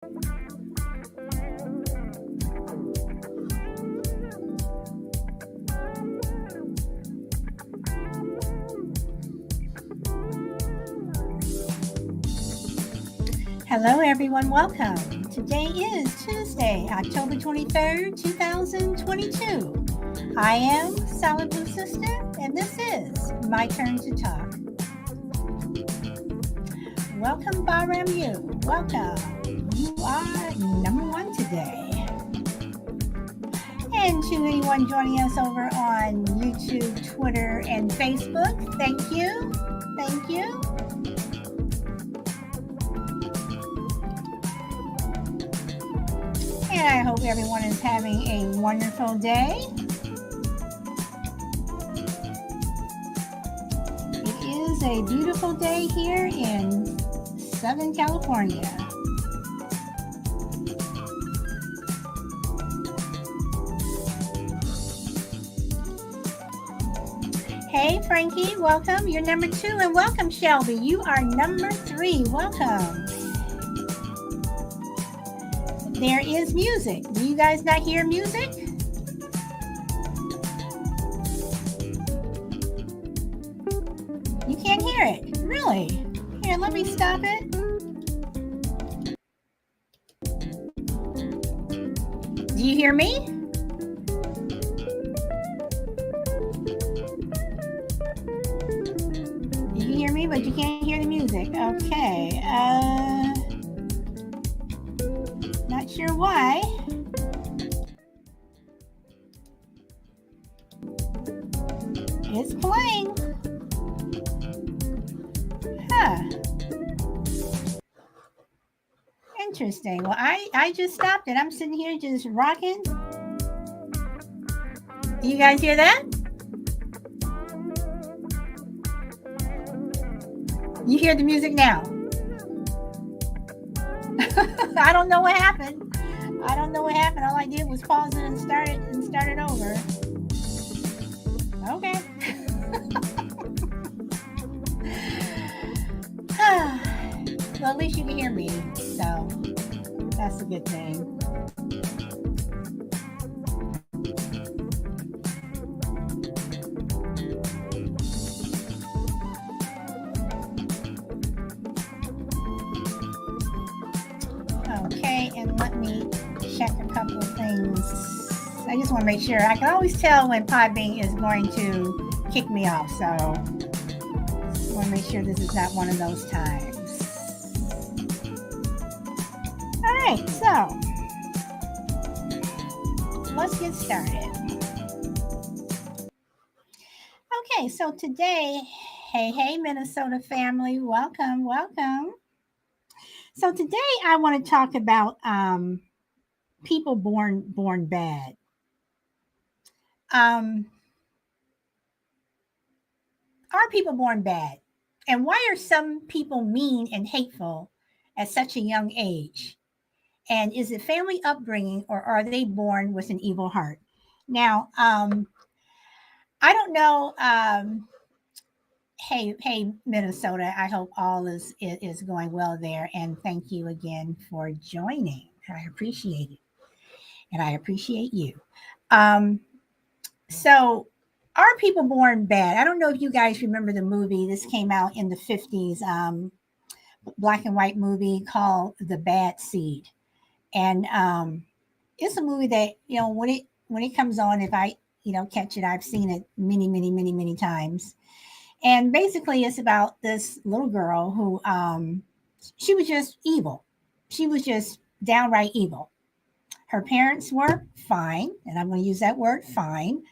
Hello, everyone. Welcome. Today is Tuesday, October 23rd, 2022. I am Solid Blue Sister, and this is My Turn to Talk. Welcome, Bahram U. Welcome. You are number one today. And to anyone joining us over on YouTube, Twitter, and Facebook, thank you. Thank you. And I hope everyone is having a wonderful day. It is a beautiful day here in Southern California. Hey, Frankie, welcome. You're number 2. And welcome, Shelby. You are number 3. Welcome. There is music. Do you guys not hear music? You can't hear it. Really? Here, let me stop it. Do you hear me? You can hear me, but you can't hear the music. Okay. Not sure why. It's playing. Huh. Interesting. Well, I just stopped it. I'm sitting here just rocking. Do you guys hear that? You hear the music now? I don't know what happened. All I did was pause it and start it over. Okay. Well, at least you can hear me, so that's a good thing. Okay, and let me check a couple of things. I just want to make sure. I can always tell when Podbean is going to kick me off, so I want to make sure this is not one of those times. All right, so let's get started. Okay, so today, hey, Minnesota family, welcome. So today I want to talk about people born bad. Are people born bad? And why are some people mean and hateful at such a young age? And is it family upbringing, or are they born with an evil heart? Now, I don't know. Hey, Minnesota. I hope all is going well there, and thank you again for joining. I appreciate it, and I appreciate you. So, are people born bad? I don't know if you guys remember the movie. This came out in the 50s, black and white movie called The Bad Seed. And it's a movie that, when it comes on, if I, catch it, I've seen it many times. And basically it's about this little girl who, she was just evil. She was just downright evil. Her parents were fine, and I'm going to use that word, fine.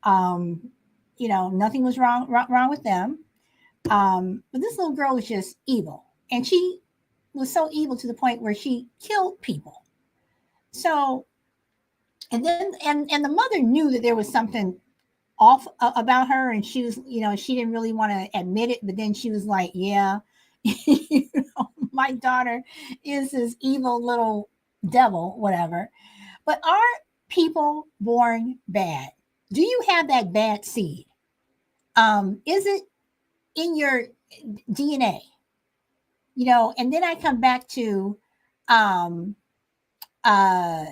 Nothing was wrong with them. But this little girl was just evil. And she was so evil to the point where she killed people. So, and then, and the mother knew that there was something off about her, and she was, she didn't really want to admit it, but then she was like, yeah, my daughter is this evil little devil, whatever. But are people born bad? Do you have that bad seed? Is it in your DNA? And then I come back to uh,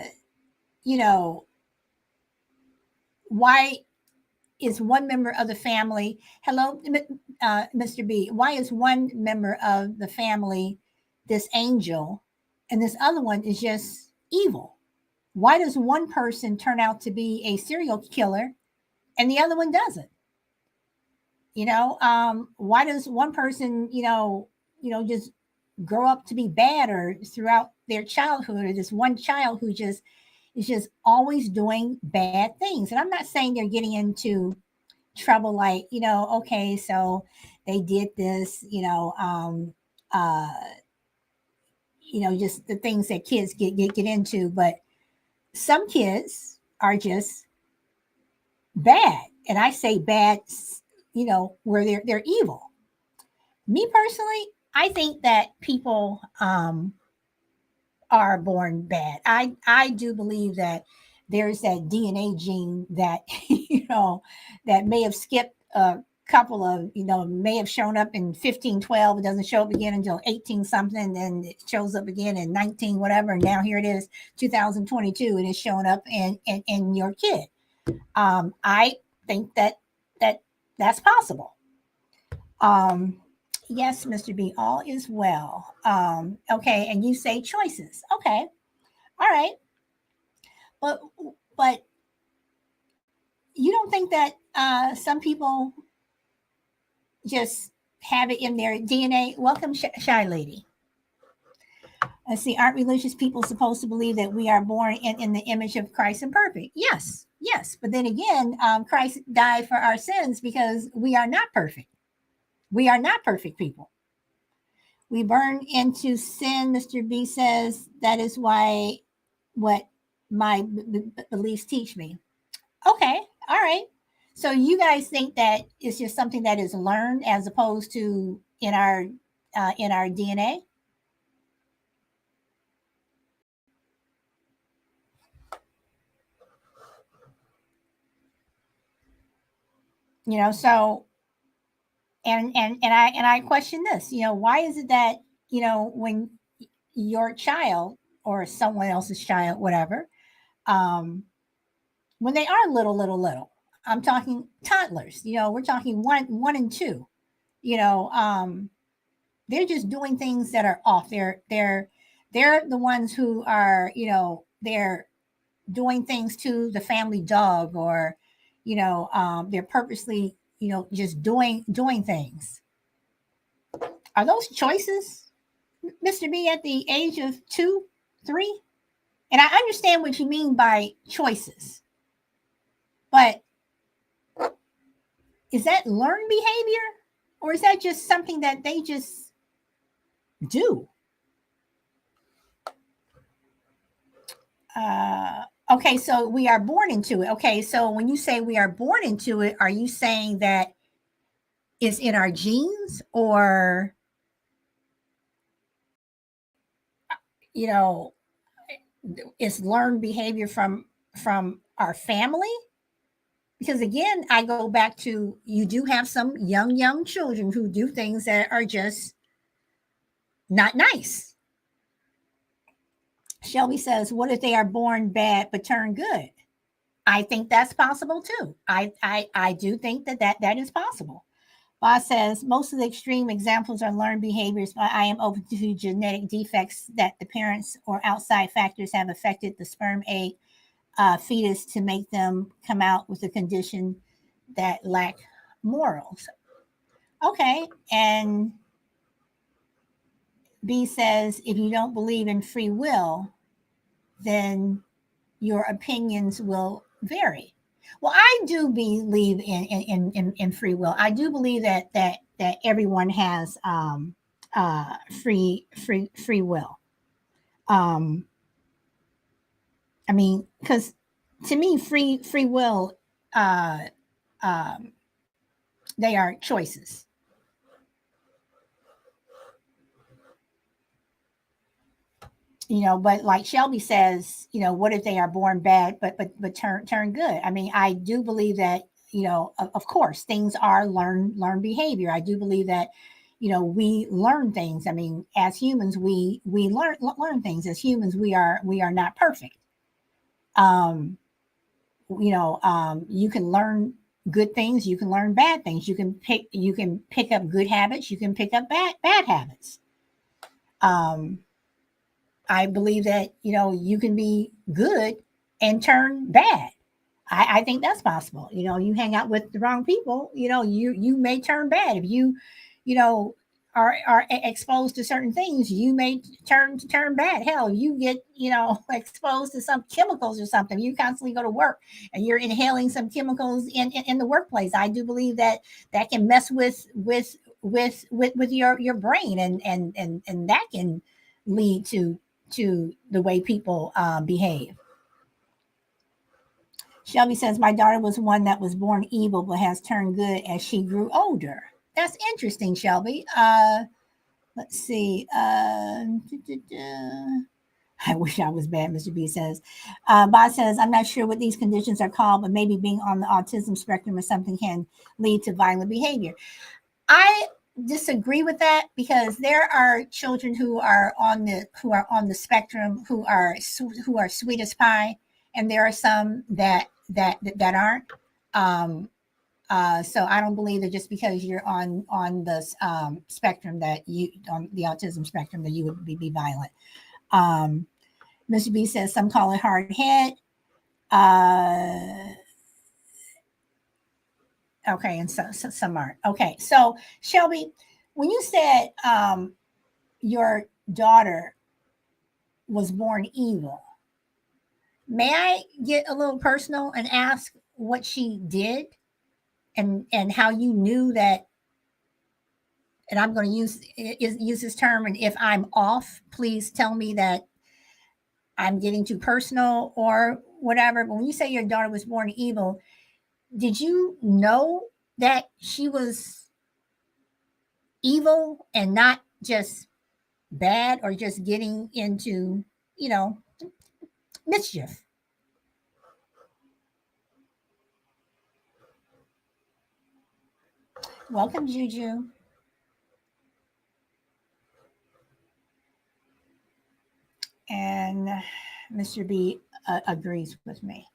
you know, why is one member of the family, hello, Mr. B, why is one member of the family this angel and this other one is just evil? Why does one person turn out to be a serial killer and the other one doesn't? Why does one person, just grow up to be bad or throughout their childhood, or this one child who just is just always doing bad things? And I'm not saying they're getting into trouble like, okay, so they did this, uh, just the things that kids get into, but some kids are just bad. And I say bad, where they're evil. Me personally, I think that people are born bad. I do believe that there's that DNA gene that that may have skipped a couple of, may have shown up in 1512. It doesn't show up again until 18 something, then it shows up again in 19 whatever, and now here it is 2022 and it's showing up in your kid. I think that's possible. Yes, Mr. B, all is well. Okay, and you say choices. Okay, all right, but but you don't think that some people just have it in their DNA? Welcome, shy lady. Let's see. Aren't religious people supposed to believe that we are born in the image of Christ and perfect? Yes, yes. But then again, Christ died for our sins because we are not perfect. We are not perfect people. We burn into sin, Mr. B says. That is why what my beliefs teach me. Okay, all right. So you guys think that it's just something that is learned as opposed to in our DNA? So and I question this. Why is it that when your child or someone else's child, whatever, um, when they are little, I'm talking toddlers. We're talking one and two. You know, they're just doing things that are off. They're the ones who are they're doing things to the family dog, or they're purposely just doing things. Are those choices, Mr. B, at the age of 2, 3? And I understand what you mean by choices, but is that learned behavior, or is that just something that they just do? Okay, so we are born into it. Okay, so when you say we are born into it, are you saying that it's in our genes, or you know it's learned behavior from our family? Because again, I go back to, you do have some young children who do things that are just not nice. Shelby says, what if they are born bad but turn good? I think that's possible too. I do think that is possible. Boss says most of the extreme examples are learned behaviors, but I am open to genetic defects that the parents or outside factors have affected the sperm egg fetus to make them come out with a condition that lack morals. Okay, and B says if you don't believe in free will, then your opinions will vary. Well, I do believe in free will. I do believe that everyone has free will. I mean, because to me, free will, uh, um, they are choices. But like Shelby says, what if they are born bad but turn good? I mean, I do believe that, of course things are learned behavior. I do believe that, we learn things. I mean, as humans, we learn things. As humans, we are not perfect. Um, you can learn good things. You can learn bad things. You can pick up good habits. You can pick up bad habits. Um, I believe that you can be good and turn bad. I think that's possible. You hang out with the wrong people, you may turn bad. If you know, are exposed to certain things, you may turn bad. Hell, you get, exposed to some chemicals or something. You constantly go to work and you're inhaling some chemicals in the workplace. I do believe that can mess with your brain, and that can lead to the way people behave. Shelby says, my daughter was one that was born evil but has turned good as she grew older. That's interesting, Shelby. Let's see. I wish I was bad, Mr. B says. Bob says, I'm not sure what these conditions are called, but maybe being on the autism spectrum or something can lead to violent behavior. I disagree with that because there are children who are on the spectrum who are sweet as pie, and there are some that aren't. Um, so I don't believe that just because you're on the spectrum, that you on the autism spectrum, that you would be violent. Um, Mr. B says some call it hard head. Uh, okay, and so some aren't. Okay, so Shelby, when you said your daughter was born evil, may I get a little personal and ask what she did, and how you knew that? And I'm going to use this term, and if I'm off, please tell me that I'm getting too personal or whatever. But when you say your daughter was born evil, did you know that she was evil and not just bad, or just getting into, you know, mischief? Welcome, Juju. And Mr. B agrees with me.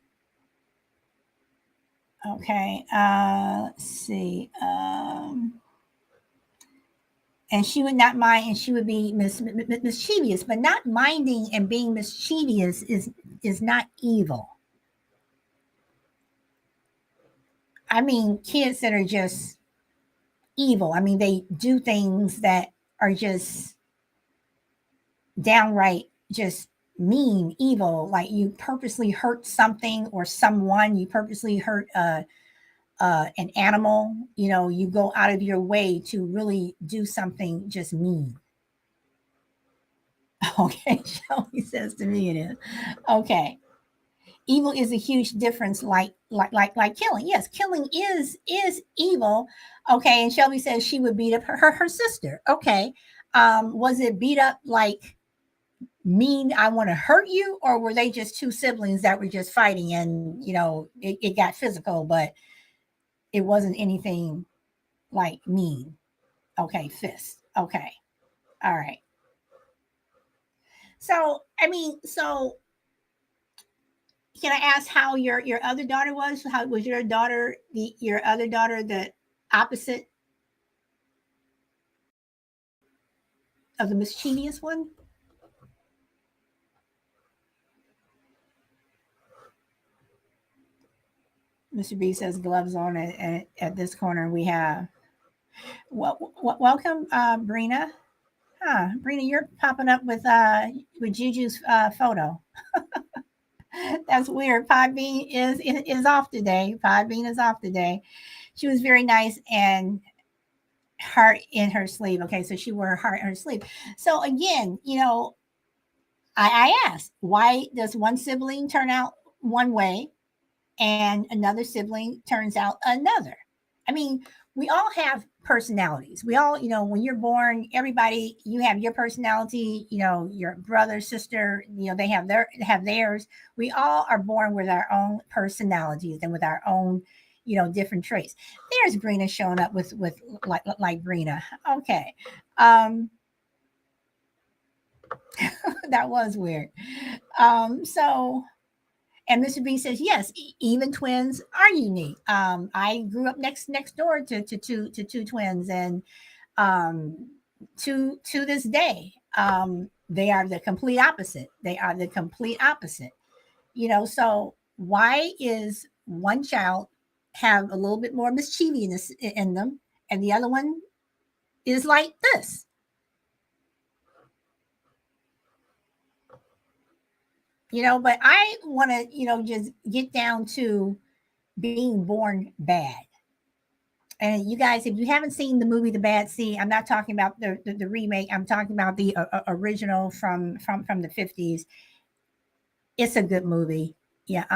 Okay, let's see. And she would not mind, and she would be mischievous, but not minding and being mischievous is not evil. I mean, kids that are just evil. I mean, they do things that are just downright just mean, evil. Like you purposely hurt something or someone. You purposely hurt an animal. You go out of your way to really do something just mean. Okay, Shelby says to me it is. Okay. Evil is a huge difference, like killing. Yes, killing is evil. Okay, and Shelby says she would beat up her sister. Okay. Was it beat up like mean, I want to hurt you, or were they just two siblings that were just fighting, and it got physical, but it wasn't anything like mean? Okay, fist. Okay. All right. So I mean, can I ask how your other daughter was? How was your other daughter the opposite of the mischievous one? Mr. B says gloves on at this corner. We have welcome, Brina. Huh, Brina, you're popping up with Juju's photo. That's weird. Podbean is off today. Podbean is off today. She was very nice, and heart in her sleeve. Okay, so she wore her heart in her sleeve. So again, I asked, why does one sibling turn out one way and another sibling turns out another? I mean, we all have personalities. We all, when you're born, everybody, you have your personality, your brother, sister, they have theirs. We all are born with our own personalities and with our own, different traits. There's Brina showing up with like Brina. Okay. Um, that was weird. So and Mr. B says, yes, even twins are unique. I grew up next door to two twins, and um, to this day, they are the complete opposite. They are the complete opposite. So why is one child have a little bit more mischievousness in them, and the other one is like this? But I want to, just get down to being born bad. And you guys, if you haven't seen the movie The Bad Seed, I'm not talking about the remake. I'm talking about the original from the 50s. It's a good movie. Yeah.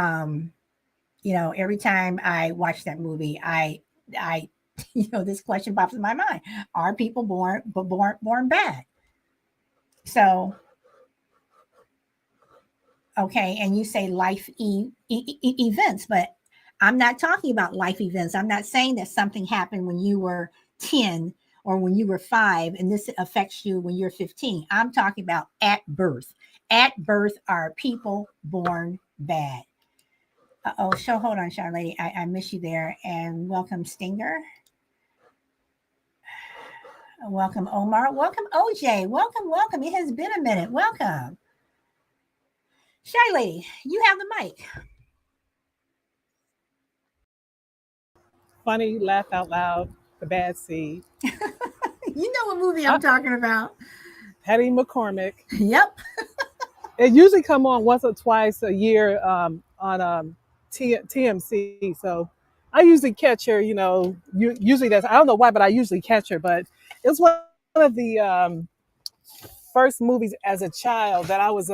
Every time I watch that movie, I this question pops in my mind: are people born bad? So okay, and you say life events, but I'm not talking about life events. I'm not saying that something happened when you were 10 or when you were 5 and this affects you when you're 15. I'm talking about at birth. At birth are people born bad. Oh, hold on, Sean Lady. I miss you there. And welcome, Stinger. Welcome, Omar. Welcome, OJ. Welcome. It has been a minute. Welcome. Shy Lady, you have the mic. Funny, laugh out loud, The Bad Seed. You know what movie I, I'm talking about. Patty McCormick. Yep. It usually come on once or twice a year on TMC. So I usually catch her. Usually that's I don't know why, but I usually catch her. But it was one of the first movies as a child that I was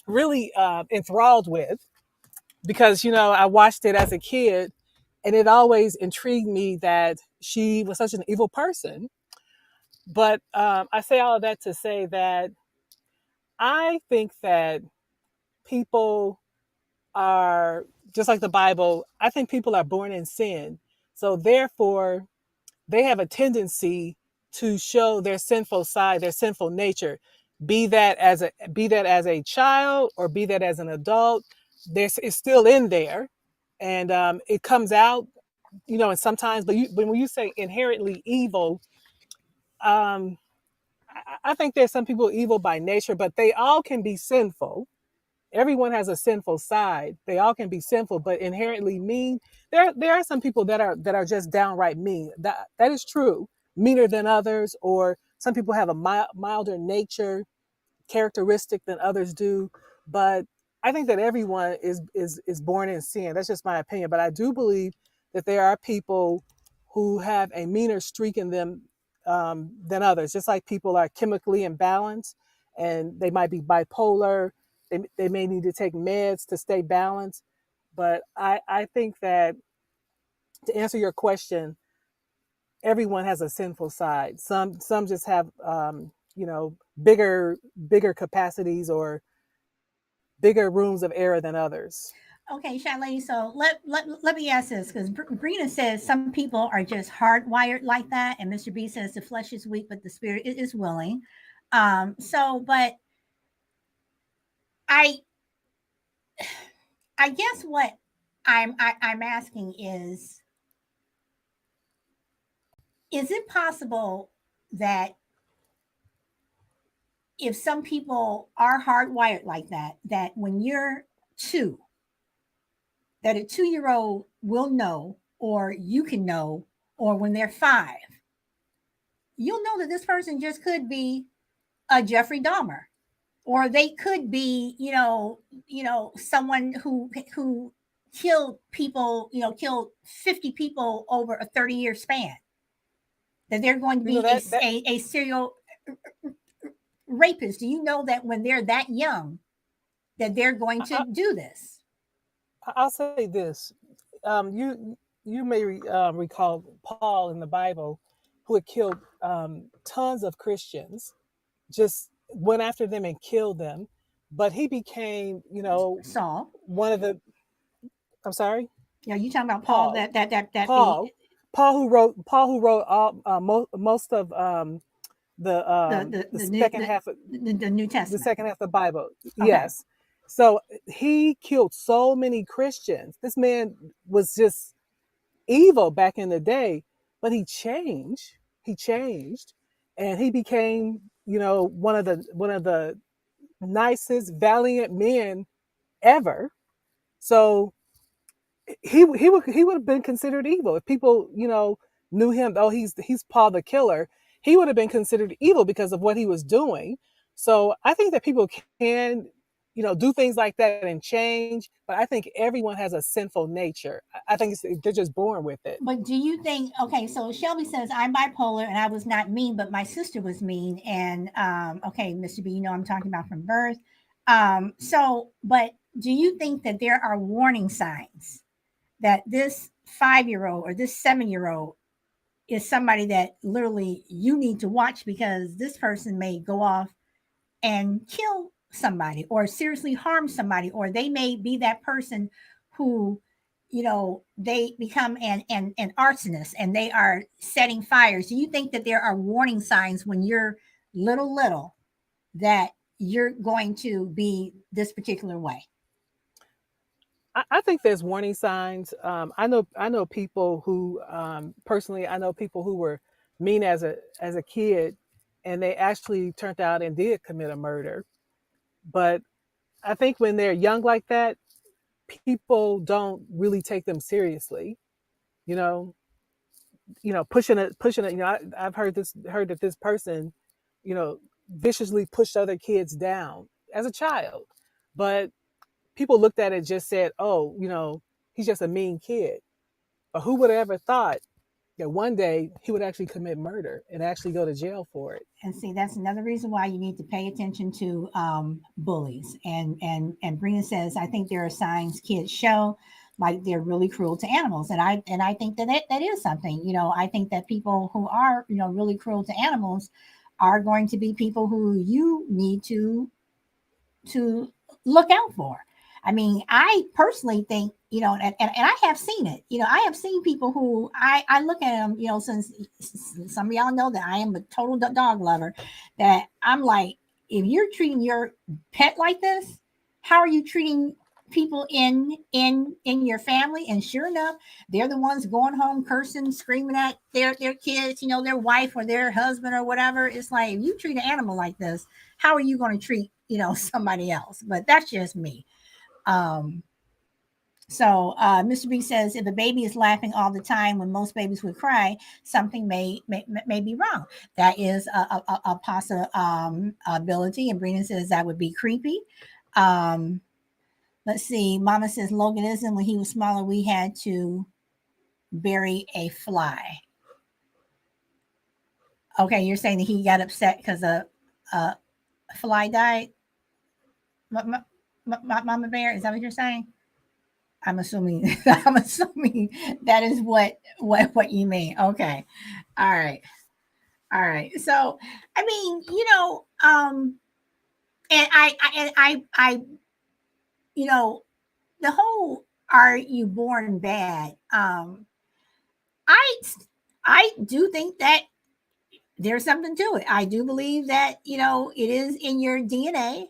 really enthralled with because I watched it as a kid, and it always intrigued me that she was such an evil person. But I say all of that to say that I think that people are just like the Bible. I think people are born in sin. So therefore, they have a tendency to show their sinful side, their sinful nature, be that as a child or be that as an adult. It's still in there, and it comes out, and sometimes. But when you say inherently evil, um, I think there's some people evil by nature, but they all can be sinful. Everyone has a sinful side. They all can be sinful, but inherently mean. There are some people that are just downright mean. That is true. Meaner than others, or some people have a milder nature characteristic than others do. But I think that everyone is born in sin. That's just my opinion. But I do believe that there are people who have a meaner streak in them than others. Just like people are chemically imbalanced, and they might be bipolar. They may need to take meds to stay balanced. But I think that, to answer your question, everyone has a sinful side. Some just have bigger capacities or bigger rooms of error than others. Okay, Shy Lady. So let me ask this because Brina says some people are just hardwired like that, and Mr. B says the flesh is weak, but the spirit is willing. But I I guess what I'm asking is it possible that if some people are hardwired like that, that when you're 2, that a 2-year old will know, or you can know, or when they're 5, you'll know that this person just could be a Jeffrey Dahmer, or they could be, someone who killed people, killed 50 people over a 30-year span. That they're going to You know be that that a serial rapist. Do you know that when they're that young, that they're going to I, do this? I'll say this. You may recall Paul in the Bible, who had killed tons of Christians, just went after them and killed them. But he became, Saul. one of the. I'm sorry. Yeah, you talking about Paul? Paul. That the Paul who wrote all most of the the new second half of the New the Testament. second half of the Bible. Okay, Yes. So he killed so many Christians. This man was just evil back in the day, but he changed. He changed, and he became, one of the nicest, valiant men ever. So he would have been considered evil if people knew him. Oh, he's Paul the killer. He would have been considered evil because of what he was doing. So I think that people can do things like that and change, but I think everyone has a sinful nature. I think they're just born with it. but do you think? Okay, so Shelby says I'm bipolar and I was not mean, but my sister was mean. And okay, Mr. B, I'm talking about from birth. So, but do you think that there are warning signs that this 5-year old or this 7-year old is somebody that literally you need to watch because this person may go off and kill somebody or seriously harm somebody, or they may be that person who, they become an arsonist and they are setting fires? Do you think that there are warning signs when you're little that you're going to be this particular way? I think there's warning signs. I know people who, personally, I know people who were mean as a kid, and they actually turned out and did commit a murder. But I think when they're young like that, people don't really take them seriously. You know, pushing it. I've heard that this person, you know, viciously pushed other kids down as a child, but people looked at it and just said, "Oh, he's just a mean kid." But who would have ever thought that one day he would actually commit murder and actually go to jail for it? And see, that's another reason why you need to pay attention to bullies. And Brina says, I think there are signs kids show, like they're really cruel to animals, and I think that is something. I think that people who are really cruel to animals are going to be people who you need to look out for. I mean, I personally think, and I have seen it. I have seen people who I look at them, since some of y'all know that I am a total dog lover, that I'm like, if you're treating your pet like this, how are you treating people in your family? And sure enough, they're the ones going home cursing, screaming at their kids, their wife or their husband or whatever. It's like, if you treat an animal like this, how are you going to treat somebody else? But that's just me. um so Mr. B says, if a baby is laughing all the time when most babies would cry, something may be wrong. That is a possibility. And Brina says that would be creepy. um let's see, Mama says Loganism, when he was smaller we had to bury a fly. Okay, you're saying that he got upset because a fly died. Mama Bear, is that what you're saying? I'm assuming I'm assuming that is what you mean. Okay. All right. All right. So I mean, and I the whole "are you born bad?" I I do think that there's something to it. I do believe that it is in your DNA.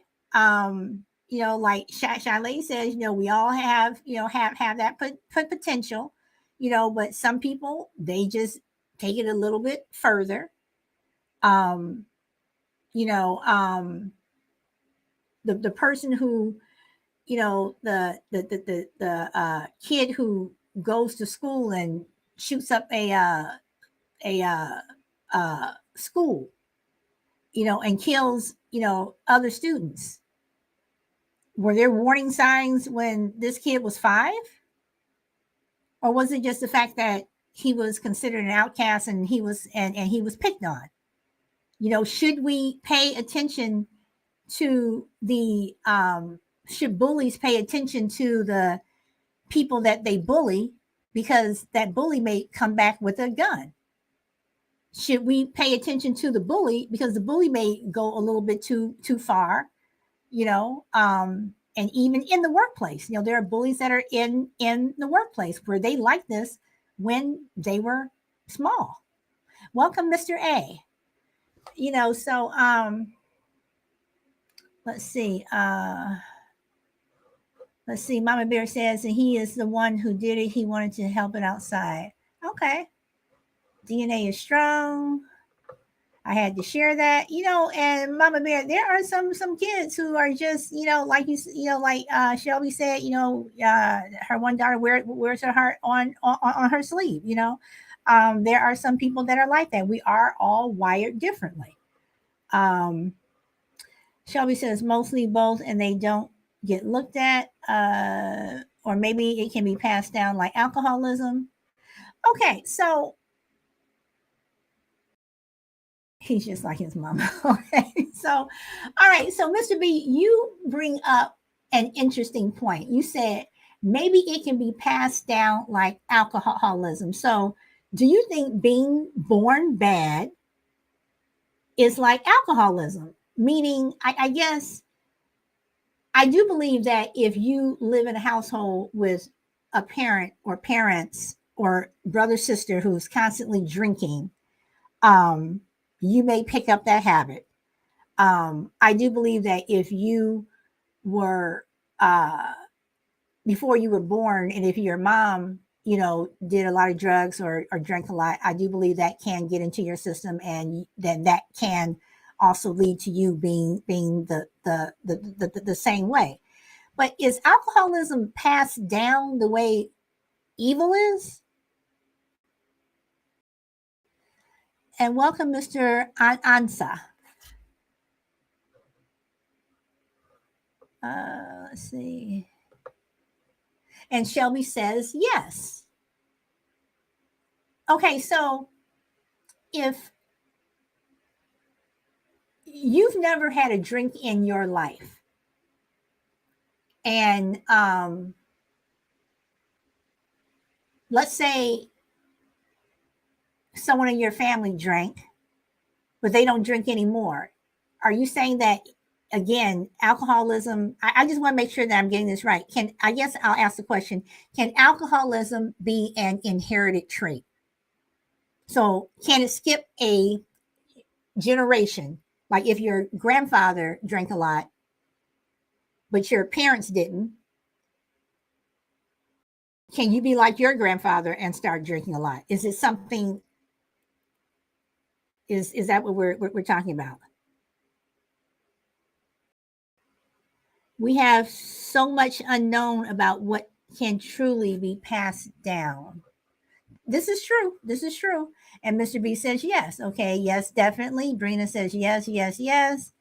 Like Chalet says, we all have have that potential, but some people they just take it a little bit further. Um, you know, the person who the kid who goes to school and shoots up a school, and kills, other students. Were there warning signs when this kid was 5? Or was it just the fact that he was considered an outcast and he was picked on? Should we pay attention to the should bullies pay attention to the people that they bully, because that bully may come back with a gun? Should we pay attention to the bully because the bully may go a little bit too far? And even in the workplace, there are bullies that are in the workplace where they like this when they were small. Welcome, Mr. A. So let's see. Let's see. Mama Bear says, and he is the one who did it. He wanted to help it outside. Okay. DNA is strong. I had to share that, and Mama Bear, there are some kids who are just, like like Shelby said, her one daughter wears her heart on her sleeve, there are some people that are like that. We are all wired differently. Shelby says mostly both, and they don't get looked at, or maybe it can be passed down like alcoholism. Okay, so he's just like his mama. Okay. So, all right. So, Mr. B, you bring up an interesting point. You said maybe it can be passed down like alcoholism. So, do you think being born bad is like alcoholism? Meaning, I guess I do believe that if you live in a household with a parent or parents or brother, sister who's constantly drinking, you may pick up that habit. I do believe that if you were before you were born, and if your mom, did a lot of drugs or drank a lot, I do believe that can get into your system, and then that can also lead to you being the same way. But is alcoholism passed down the way evil is? And welcome, Mr. Ansa. Let's see. And Shelby says yes. Okay, so if you've never had a drink in your life, and let's say someone in your family drank, but they don't drink anymore, are you saying that again, alcoholism? I just want to make sure that I'm getting this right. I guess I'll ask the question: can alcoholism be an inherited trait? So can it skip a generation? Like if your grandfather drank a lot, but your parents didn't, can you be like your grandfather and start drinking a lot? Is it something? Is that what we're talking about? We have so much unknown about what can truly be passed down. This is true. This is true. And Mr. B says yes. Okay. Yes, definitely. Brina says yes, yes, yes.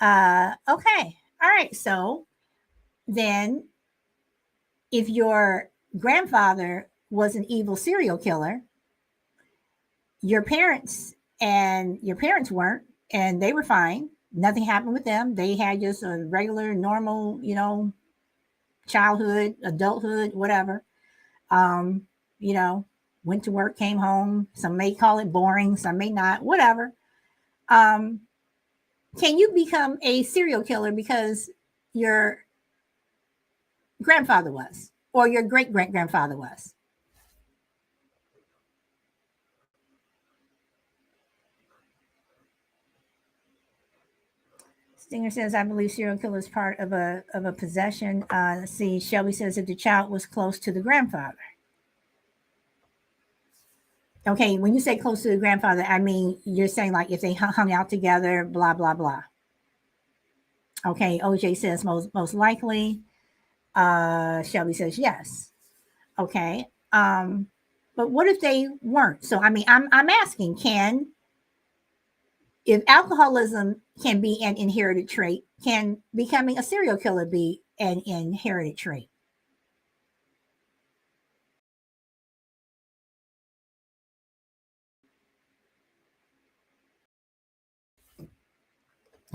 Okay. All right. So then, if your grandfather was an evil serial killer, your parents weren't, and they were fine. Nothing happened with them. They had just a regular, normal, childhood, adulthood, whatever. Um, went to work, came home. Some may call it boring, some may not, whatever. Can you become a serial killer because your grandfather was, or your great great grandfather was? Stinger says, I believe serial killer is part of a possession. Let's see. Shelby says, if the child was close to the grandfather. Okay, when you say close to the grandfather, I mean, you're saying like if they hung out together, blah, blah, blah. Okay, OJ says most likely. Shelby says yes. Okay. But what if they weren't? So I mean, I'm asking, if alcoholism can be an inherited trait, can becoming a serial killer be an inherited trait?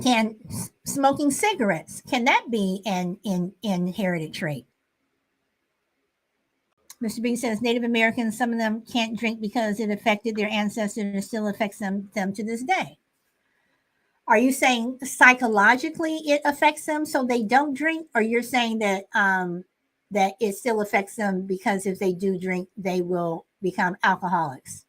Can smoking cigarettes, can that be an inherited trait? Mr. B says Native Americans, some of them can't drink because it affected their ancestors and it still affects them to this day. Are you saying psychologically it affects them so they don't drink, or you're saying that that it still affects them because if they do drink, they will become alcoholics?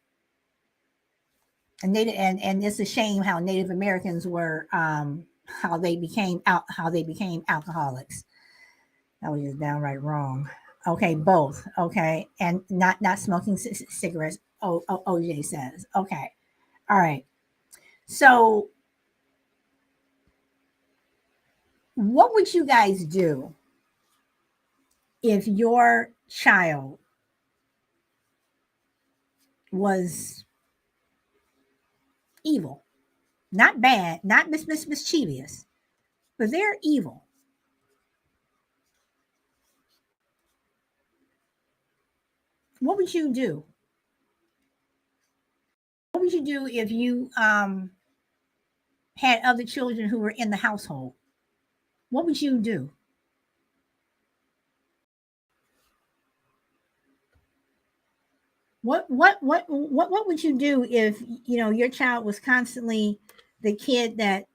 And it's a shame how Native Americans were how they became alcoholics. That was just downright wrong. Okay, both. Okay, and not smoking cigarettes. OJ says. Okay, all right. So, what would you guys do if your child was evil? Not bad, not mischievous, but they're evil. What would you do? What would you do if you had other children who were in the household? What would you do? What would you do if your child was constantly the kid that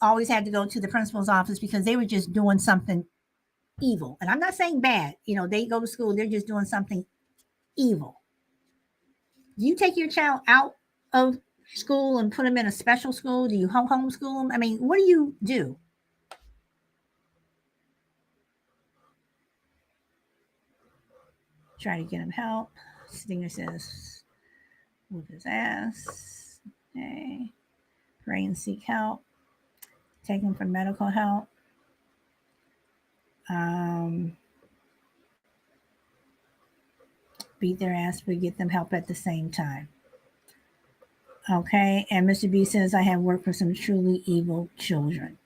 always had to go to the principal's office because they were just doing something evil? And I'm not saying bad. They go to school, they're just doing something evil. Do you take your child out of school and put them in a special school? Do you homeschool them? I mean, what do you do? Try to get him help. Stinger says, whoop his ass. Okay. Pray and seek help. Take him for medical help. Um, Beat their ass, but get them help at the same time. Okay. And Mr. B says, I have worked with some truly evil children.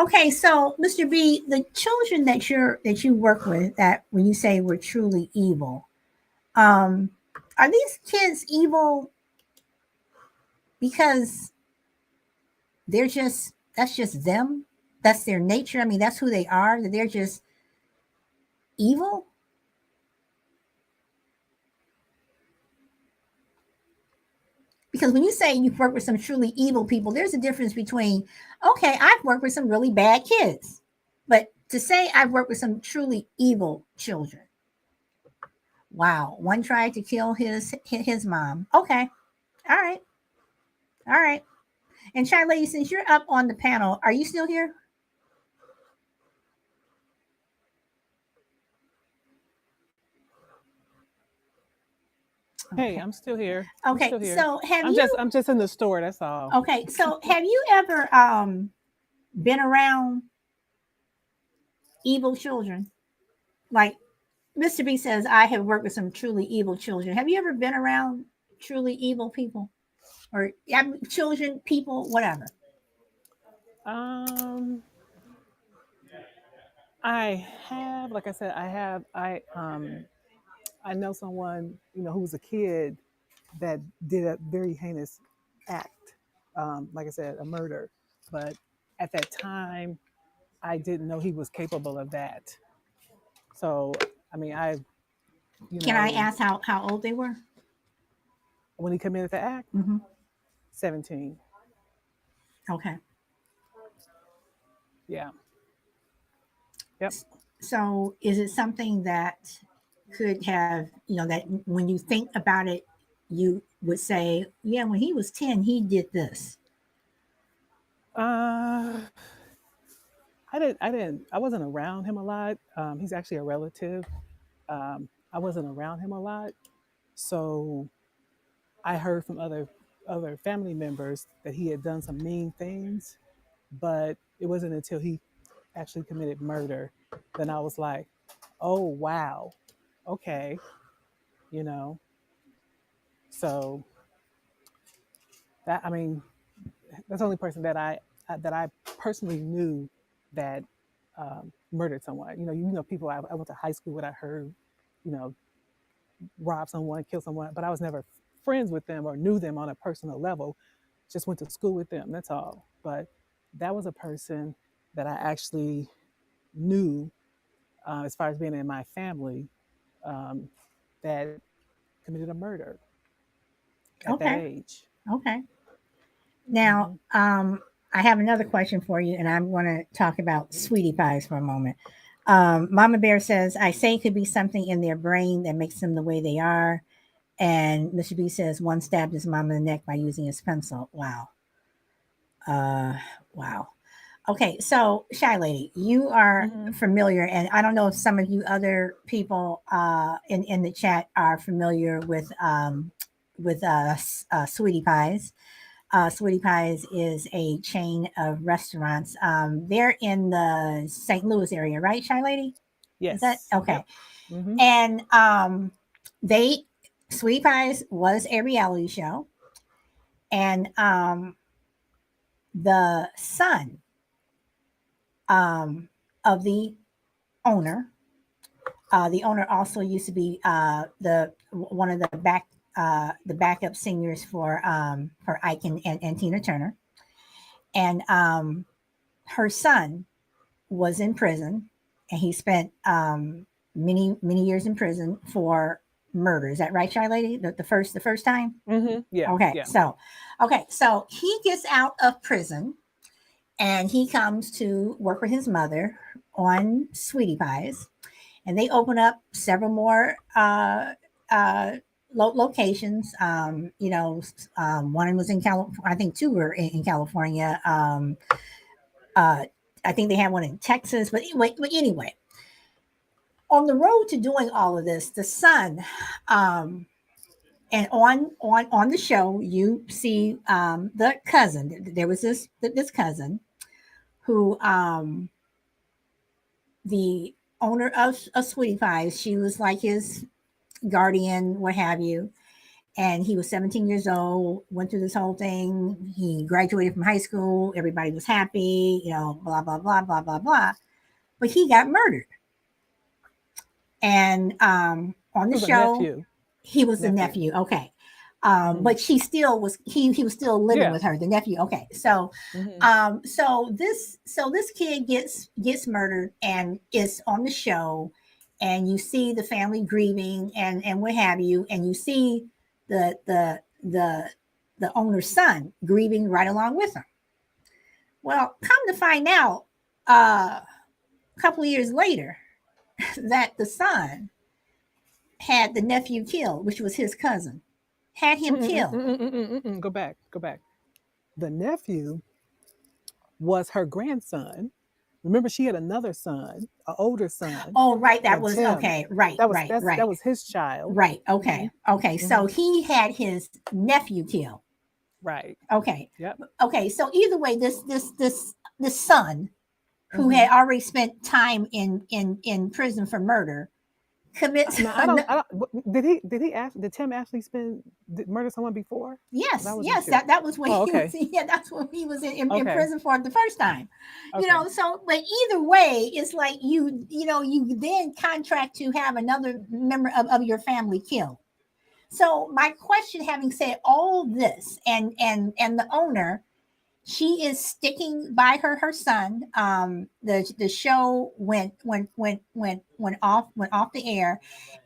Okay, so Mr. B, the children that you work with, that when you say were truly evil, um, are these kids evil because that's just them? That's their nature. I mean, that's who they are, that they're just evil? Because when you say you've worked with some truly evil people, there's a difference between, okay, I've worked with some really bad kids. But to say I've worked with some truly evil children, wow, one tried to kill his mom. Okay, all right, all right. And Shy Lady, since you're up on the panel, are you still here? Hey, Okay. I'm still here. I'm Okay. still here. So have I'm you? just in the store. That's all. Okay. So have you ever been around evil children? Like Mr. B says, I have worked with some truly evil children. Have you ever been around truly evil people or children, people, whatever? Um, I have, like I said, I know someone, who was a kid that did a very heinous act. Like I said, a murder. But at that time, I didn't know he was capable of that. So, I mean, you Can I know, ask how old they were? when he committed the act, Mm-hmm. 17. Okay. Yeah. Yep. So is it something that could have, that when you think about it, you would say, yeah, when he was 10, he did this. Uh, I wasn't around him a lot. He's actually a relative. I wasn't around him a lot. So I heard from other family members that he had done some mean things, but it wasn't until he actually committed murder then I was like, oh wow, okay, you know. So that I mean, that's the only person that I personally knew that murdered someone. People I went to high school with. I heard, you know, rob someone, kill someone, but I was never friends with them or knew them on a personal level. Just went to school with them. That's all. But that was a person that I actually knew, as far as being in my family, um, that committed a murder at that Okay. age. Okay. Now, Mhm. I have another question for you, and I'm going to talk about sweetie pies for a moment. Mama Bear says, I say it could be something in their brain that makes them the way they are. And Mr. B says, one stabbed his mom in the neck by using his pencil. Wow. Uh, wow. Okay, so Shy Lady, you are Mhm. familiar, and I don't know if some of you other people in the chat are familiar with Sweetie Pies. Sweetie Pies is a chain of restaurants. They're in the St. Louis area, right, Shy Lady? Is that Yes. okay? Yep. Mhm. And they Sweetie Pies was a reality show, and the son um, of the owner also used to be the one of the backup singers for Ike and Tina Turner, and her son was in prison, and he spent many years in prison for murder. Is that right, Shy Lady? The first time. Mhm. Yeah. Okay, Yeah. so he gets out of prison and he comes to work with his mother on Sweetie Pies, and they open up several more uh, locations. One was in California. I think two were in California. Uh, I think they had one in Texas. But anyway, on the road to doing all of this, the son, and on the show, you see the cousin. There was this cousin who the owner of Sweetie Pies. She was like his guardian, what have you. And he was 17 years old, went through this whole thing. He graduated from high school. Everybody was happy, blah, blah, blah, blah, blah, blah. But he got murdered. And on It the was a show, nephew. he was the Nephew. nephew. Okay. Mhm. But he was still living Yeah. with her, the nephew. Okay. So Mhm. this kid gets murdered and is on the show, and you see the family grieving and what have you, and you see the the the the owner's son grieving right along with him. Well, come to find out, a couple of years later, that the son had the nephew killed, which was his cousin, had him killed. Go back. Go back. The nephew was her grandson. Remember, she had another son, an older son, Oh, right. That and was Tim. okay. Right, That was right, that right, was his child. right. Hmm. Okay, okay. Hmm. So he had his nephew killed. Right. Okay, Yep. okay. So either way, this son who Hmm. had already spent time in prison for murder commits Now I don't. Did he ask? Did Tim actually murder someone before? Because I Yes, wasn't yes, sure. that was what Oh, he was. okay. Yeah, that's what he was in Okay. prison for the first time. Okay. So but either way, it's like you then contract to have another member of your family killed. So my question, having said all this, and the owner, she is sticking by her son. The show went off the air,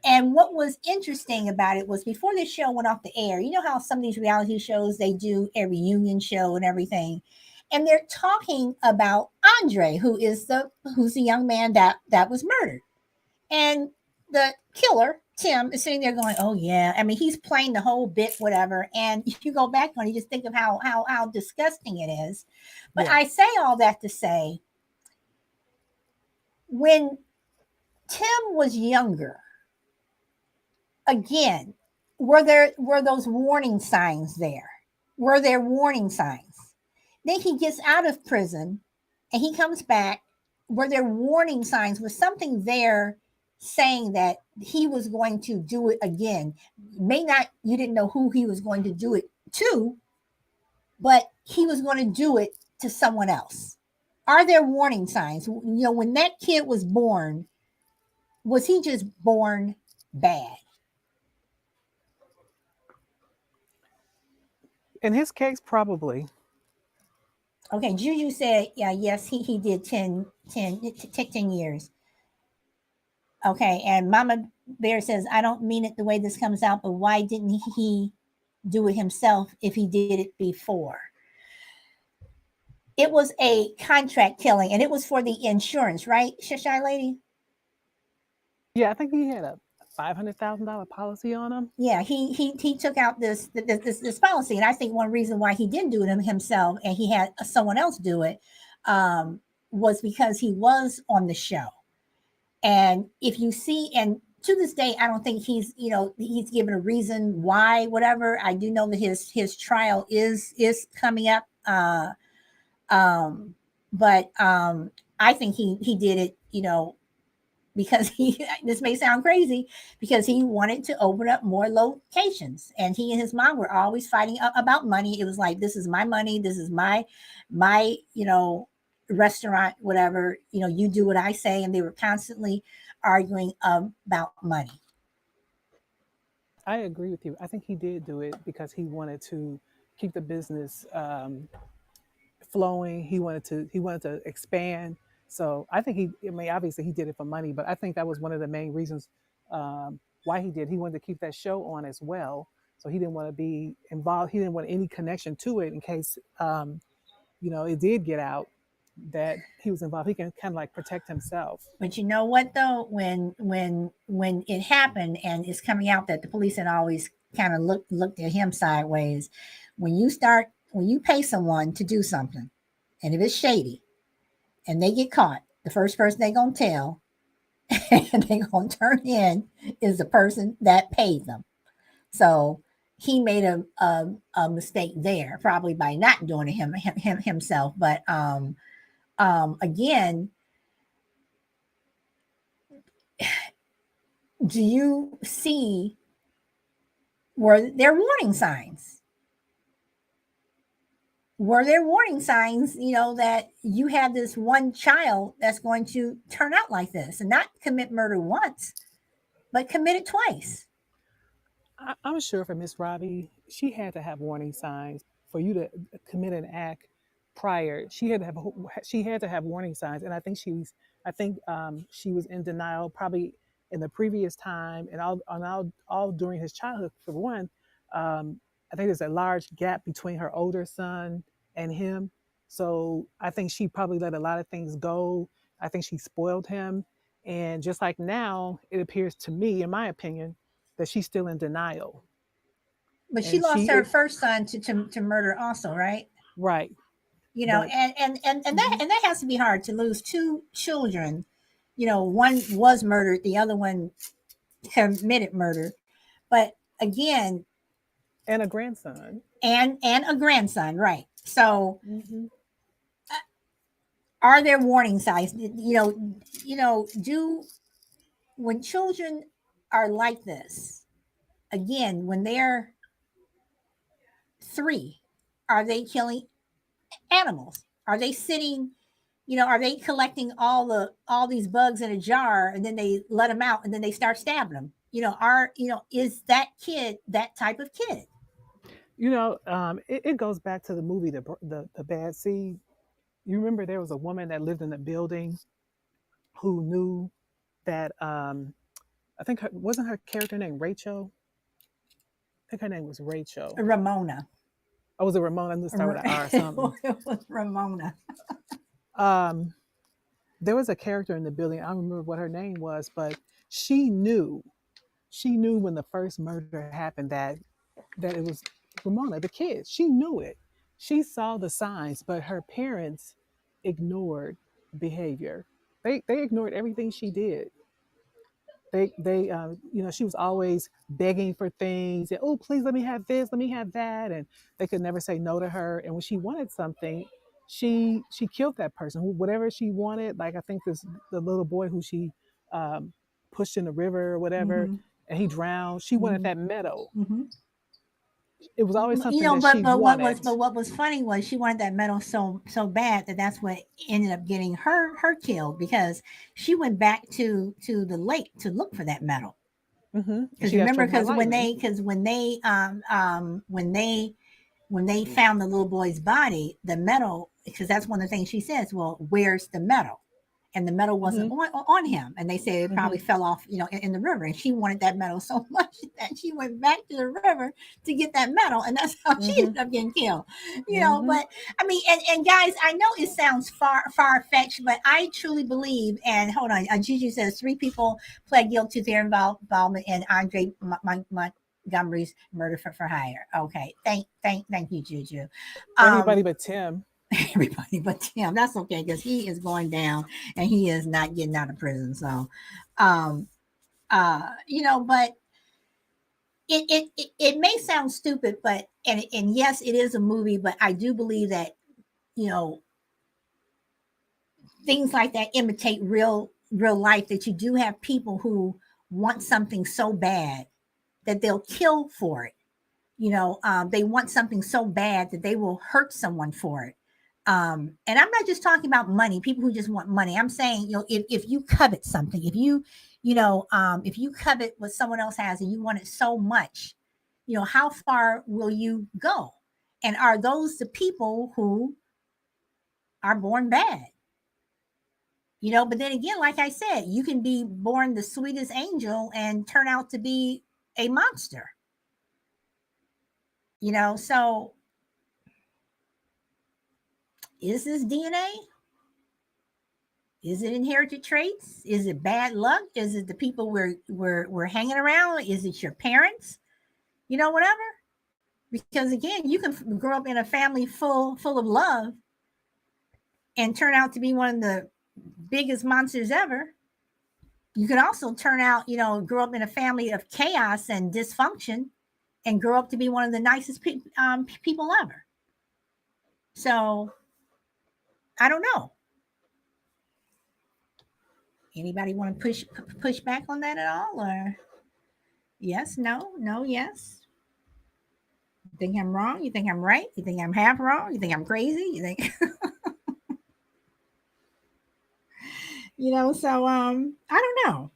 and what was interesting about it was before the show went off the air. You know how some of these reality shows, they do a reunion show and everything, and they're talking about Andre, who's the young man that was murdered, and the killer, Tim, is sitting there going, "Oh yeah." I mean, he's playing the whole bit, whatever. And if you go back on it, you just think of how disgusting it is. But Yeah. I say all that to say, when Tim was younger, again, were those warning signs there? Were there warning signs? Then he gets out of prison and he comes back. Were there warning signs? Was something there saying that he was going to do it again? May not, you didn't know who he was going to do it to, but he was going to do it to someone else. Are there warning signs? When that kid was born, was he just born bad? In his case, probably. Okay, Juju said, yeah, yes, he did 10 years. Okay, and Mama Bear says, I don't mean it the way this comes out, but why didn't he do it himself if he did it before? It was a contract killing, and it was for the insurance, right, Shy Lady? Yeah, I think he had a $500,000 policy on him. Yeah, he took out this policy, and I think one reason why he didn't do it himself, and he had someone else do it, um, was because he was on the show. And if you see, and to this day, I don't think he's given a reason why, whatever. I do know that his trial is coming up. Um, but I think he did it, because this may sound crazy, because he wanted to open up more locations, and he and his mom were always fighting about money. It was like, this is my money, this is my restaurant, whatever, you do what I say, and they were constantly arguing about money. I agree with you. I think he did do it because he wanted to keep the business flowing. He wanted to expand. So I think I mean, obviously he did it for money, but I think that was one of the main reasons why he did. He wanted to keep that show on as well. So he didn't want to be involved. He didn't want any connection to it in case, it did get out that he was involved. He can kind of like protect himself. But you know what though, when it happened and it's coming out that the police had always kind of looked at him sideways, when you pay someone to do something, and if it's shady and they get caught, the first person they're gonna tell and they're gonna turn in is the person that paid them. So he made a mistake there, probably by not doing it himself. But again, do you see were there warning signs? Were there warning signs, that you have this one child that's going to turn out like this and not commit murder once, but commit it twice? I'm sure for Miss Robbie, she had to have warning signs for you to commit an act prior. She had to have warning signs, and I think she was in denial probably in the previous time and all during his childhood. For one, I think there's a large gap between her older son and him, so I think she probably let a lot of things go. I think she spoiled him, and just like now, it appears to me, in my opinion, that she's still in denial. But she And lost she her is first son to murder also, right? right. But And mhm. that has to be hard, to lose two children. One was murdered, the other one committed murder. But again, And a grandson. and a grandson, right? So Hmm. are there warning signs? Do when children are like this, again, when they're 3, are they killing animals? Are they sitting, are they collecting all these bugs in a jar, and then they let them out and then they start stabbing them? Is that kid that type of kid? It goes back to the movie, the Bad Seed. You remember there was a woman that lived in a building who knew that I think wasn't her character named Rachel? I think her name was Rachel. Ramona. Oh, was it Ramona? I'm gonna start with an R or something. It was Ramona. Um, there was a character in the building. I don't remember what her name was, but she knew. She knew when the first murder happened that it was Ramona, the kid. She knew it. She saw the signs, but her parents ignored behavior. They ignored everything she did. She was always begging for things. And, oh, please let me have this, let me have that, and they could never say no to her. And when she wanted something, she killed that person. Whatever she wanted. Like I think the little boy who she um, pushed in the river or whatever, Mm-hmm. and he drowned. She wanted Mm-hmm. that medal. Mm-hmm. It was always something that But she wanted. what was funny was she wanted that medal so bad that that's what ended up getting her killed, because she went back to the lake to look for that medal. Hmm. Because She got remember, struck by lightning. when they found the little boy's body, the medal, because that's one of the things she says, well, where's the medal? and the medal wasn't on him. And they say it probably fell off, in the river. And she wanted that medal so much that she went back to the river to get that medal, and that's how she ended up getting killed. But I mean, and guys, I know it sounds far fetched, but I truly believe. And hold on, Gigi says 3 people pled guilty to their involvement in Andre Montgomery's murder for hire. Okay, thank you, Juju. Everybody but Tim. Everybody but Tim. That's okay, because he is going down and he is not getting out of prison. So, but it may sound stupid, but and yes, it is a movie, but I do believe that things like that imitate real life. That you do have people who want something so bad that they'll kill for it. They want something so bad that they will hurt someone for it. And I'm not just talking about money, people who just want money. I'm saying, if you covet something, if you covet what someone else has and you want it so much, how far will you go? And are those the people who are born bad? But then again, like I said, you can be born the sweetest angel and turn out to be a monster. So is this DNA? Is it inherited traits? Is it bad luck? Is it the people we're hanging around? Is it your parents? Whatever. Because again, you can grow up in a family full of love and turn out to be one of the biggest monsters ever. You can also turn out, grow up in a family of chaos and dysfunction and grow up to be one of the nicest people ever. So I don't know. Anybody want to push back on that at all? Or yes, no, yes? You think I'm wrong? You think I'm right? You think I'm half wrong? You think I'm crazy? You think so I don't know.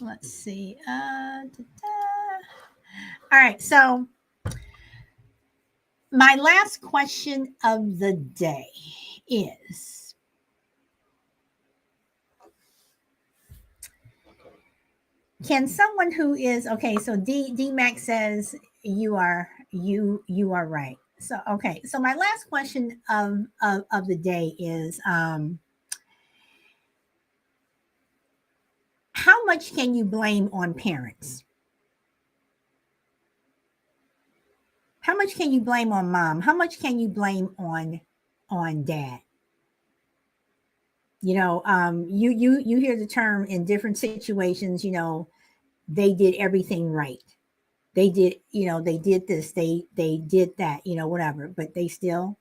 Let's see. All right, so my last question of the day is, can someone who is okay, so D Max says you are right. So okay, so my last question of the day is how much can you blame on parents? How much can you blame on mom? How much can you blame on dad? You hear the term in different situations, they did everything right. They did, they did this, they did that, whatever, but they still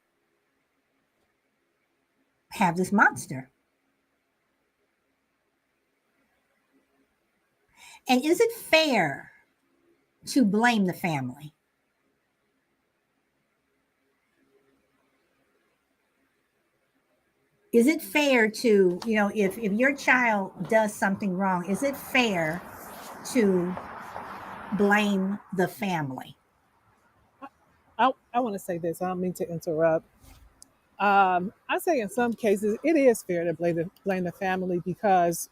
have this monster. And is it fair to blame the family? Is it fair to, if your child does something wrong, is it fair to blame the family? I want to say this. I don't mean to interrupt. I say in some cases it is fair to blame the family, because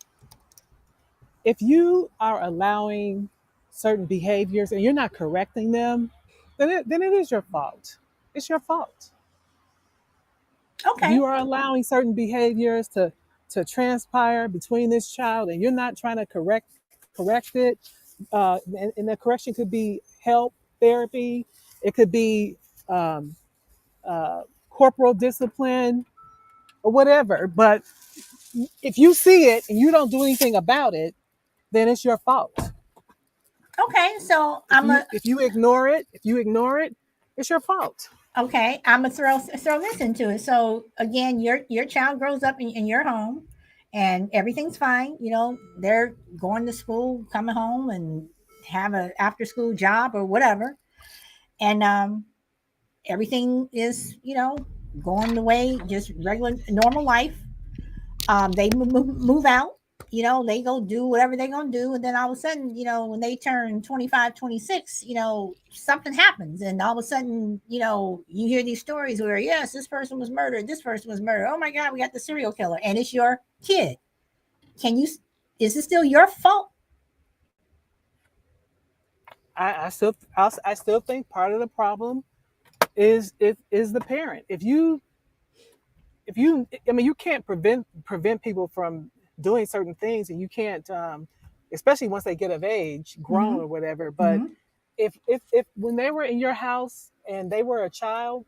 if you are allowing certain behaviors and you're not correcting them, then it is your fault. It's your fault. If Okay. you are allowing certain behaviors to transpire between this child and you're not trying to correct it, and the correction could be help, therapy, it could be corporal discipline or whatever. But if you see it and you don't do anything about it, then it's your fault. Okay, so if you ignore it, it's your fault. Okay, I'm gonna throw this into it. So again, your child grows up in your home, and everything's fine. They're going to school, coming home, and have a after school job or whatever, and everything is going the way, just regular normal life. They move out, they go do whatever they're going to do. And then all of a sudden, when they turn 25, 26, something happens. And all of a sudden, you hear these stories where, yes, this person was murdered. This person was murdered. Oh my God, we got the serial killer. And it's your kid. Is it still your fault? I still think part of the problem is the parent. If you I mean, you can't prevent people from doing certain things, and you can't, especially once they get of age, grown Mm-hmm. or whatever. But Mm-hmm. if when they were in your house and they were a child,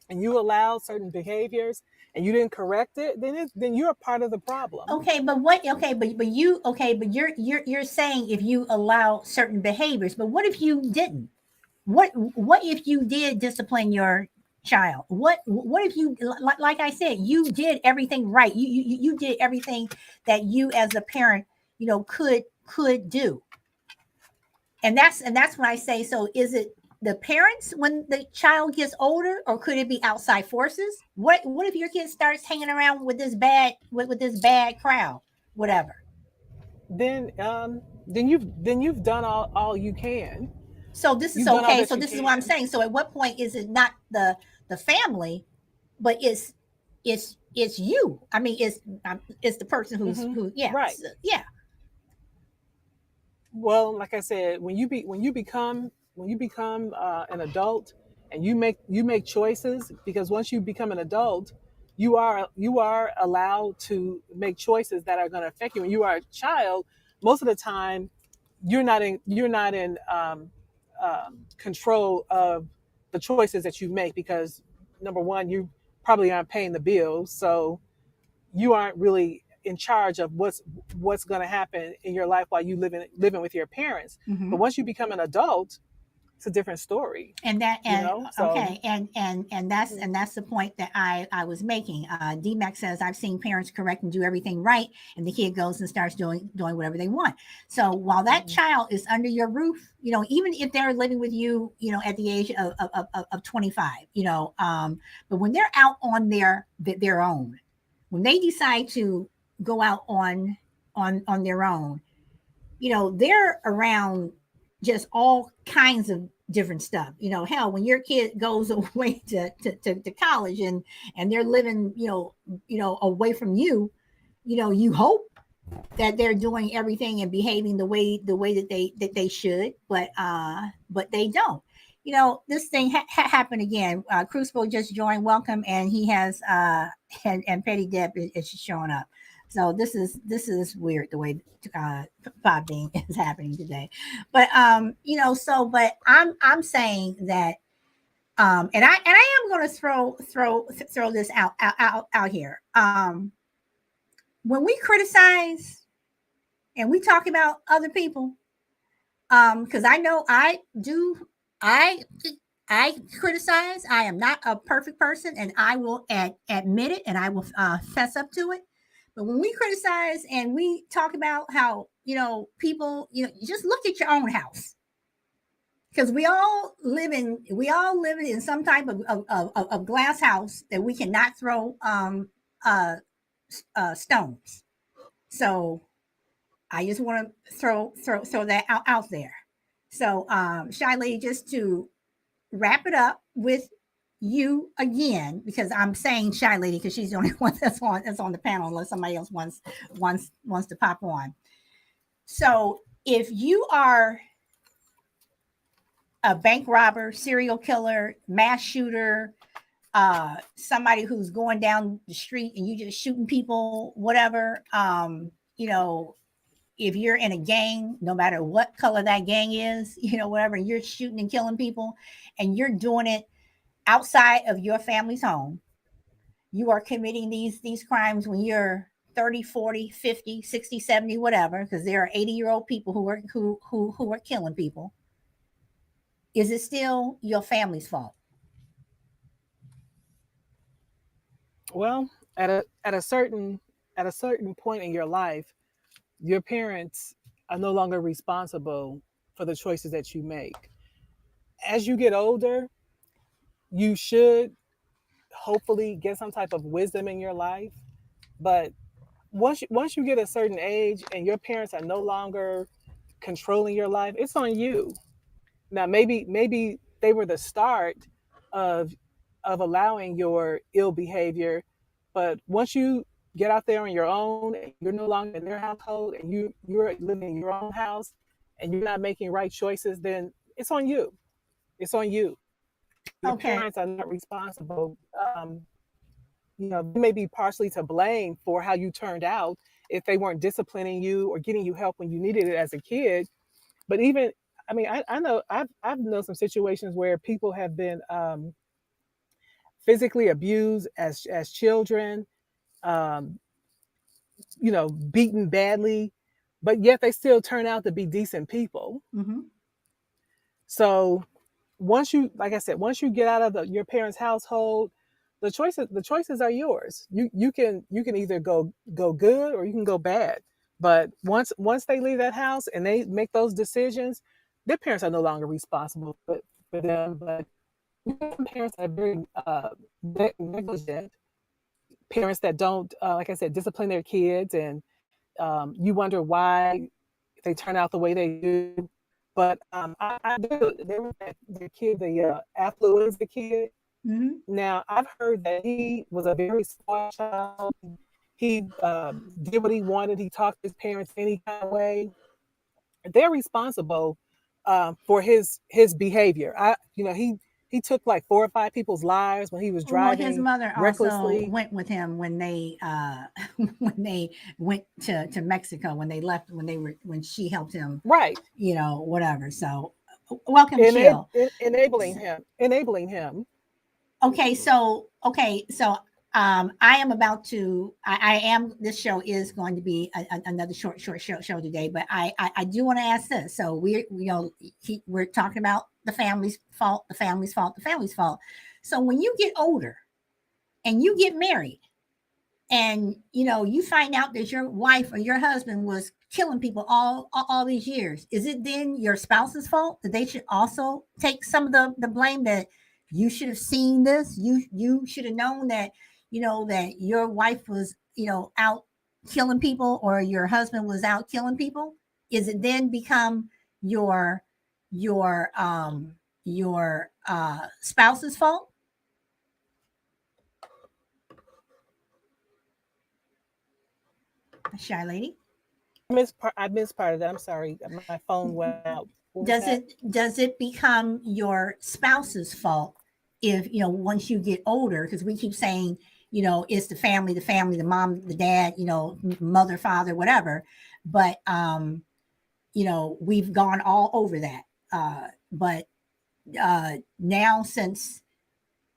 and you allowed certain behaviors and you didn't correct it, then you're a part of the problem. Okay, but what? Okay, but you. Okay, but you're saying if you allow certain behaviors, but what if you didn't? What if you did discipline your child? What if you, like I said, you did everything right? You did everything that you as a parent, could do. And that's when I say, so is it the parents when the child gets older, or could it be outside forces? What if your kid starts hanging around with this bad crowd, whatever? Then you've done all you can. So this is You've done all okay. that So you this is what I'm can. saying. So at what point is it not the family, but it's you? I mean, it's the person Hmm. who yeah, Right. yeah. Well, like I said, when you become an adult, and you make choices, because once you become an adult, you are allowed to make choices that are going to affect you. When you are a child, most of the time you're not in control of the choices that you make, because number one, you probably aren't paying the bills, so you aren't really in charge of what's going to happen in your life while you living with your parents. Hmm. But once you become an adult, it's a different story. And that and So okay, and that's the point that I was making. DMAX says I've seen parents correct and do everything right, and the kid goes and starts doing whatever they want. So while that mhm. child is under your roof, even if they're living with you, at the age of 25, but when they're out on their own, when they decide to go out on their own, they're around just all kinds of different stuff. Hell, when your kid goes away to college, and they're living, away from you, you hope that they're doing everything and behaving the way that they should, but they don't. This thing happened again. Crucible just joined. Welcome, and he has and Petty Deb is showing up. So this is weird the way uh Podbean is happening today. But but I'm saying that and I am going to throw this out here. When we criticize and we talk about other people, because I know I I criticize. I am not a perfect person, and I will admit it, and I will fess up to it. But when we criticize and we talk about how people, just look at your own house, because we all live in some type of glass house that we cannot throw uh, stones. So I just want to throw that out there. So, Shy Lady, just to wrap it up with you again, because I'm saying Shy Lady because she's the only one that's on the panel, unless somebody else wants to pop on. So, if you are a bank robber, serial killer, mass shooter, somebody who's going down the street and you just shooting people, whatever, if you're in a gang, no matter what color that gang is, whatever, you're shooting and killing people, and you're doing it outside of your family's home. You are committing these crimes when you're 30, 40, 50, 60, 70, whatever, because there are 80-year-old people who are killing people. Is it still your family's fault? Well, at a certain point in your life, your parents are no longer responsible for the choices that you make. As you get older, you should hopefully get some type of wisdom in your life, but once you get a certain age and your parents are no longer controlling your life, it's on you. Now maybe they were the start of allowing your ill behavior, but once you get out there on your own and you're no longer in their household and you're living in your own house and you're not making right choices, then it's on you. It's on you. Your Okay. parents are not responsible. They may be partially to blame for how you turned out if they weren't disciplining you or getting you help when you needed it as a kid. But even, I mean, I know I've known some situations where people have been physically abused as children, um, beaten badly, but yet they still turn out to be decent people. Mm-hmm. So like I said, once you get out of your parents' household, the choices are yours. You can either go good or you can go bad. But once they leave that house and they make those decisions, their parents are no longer responsible for them. But some parents are very negligent. Parents that don't, like I said, discipline their kids, and you wonder why they turn out the way they do. But there was the kid, the affluenza kid. Mm-hmm. Now, I've heard that he was a very spoiled child. He did what he wanted. He talked to his parents any kind of way. They're responsible for his behavior. He took like 4 or 5 people's lives when he was Well, his driving mother also recklessly. went with him when they when they went to Mexico, when they left, when she helped him, Right. whatever. So welcome, chill. Enabling him. Okay, so I am about to. I am. This show is going to be another short show today, but I do want to ask this. So we're talking about the family's fault, the family's fault, the family's fault. So when you get older and you get married, and you find out that your wife or your husband was killing people all these years, is it then your spouse's fault that they should also take some of the blame, that you should have seen this, you should have known that that your wife was out killing people, or your husband was out killing people? Is it then become your spouse's fault? Shy lady. I missed part of that. I'm sorry. My phone went out. What was that? Does it become your spouse's fault if once you get older? Because we keep saying it's the family, the mom, the dad, mother, father, whatever. But we've gone all over that. But now, since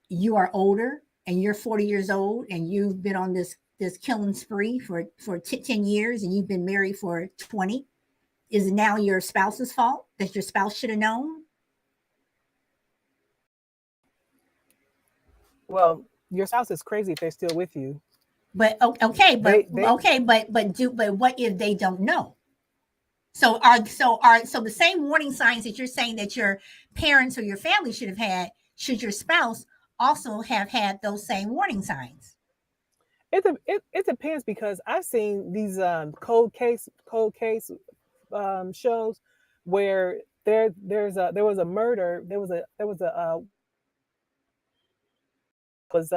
you are older and you're 40 years old and you've been on this killing spree for 10 years, and you've been married for 20, is it now your spouse's fault that your spouse should have known? Well, your spouse is crazy if they're still with you. But okay, but They okay, but what if they don't know? So the same warning signs that you're saying that your parents or your family should have had, should your spouse also have had those same warning signs? it depends, because I've seen these cold case shows where there was a murder. There was a was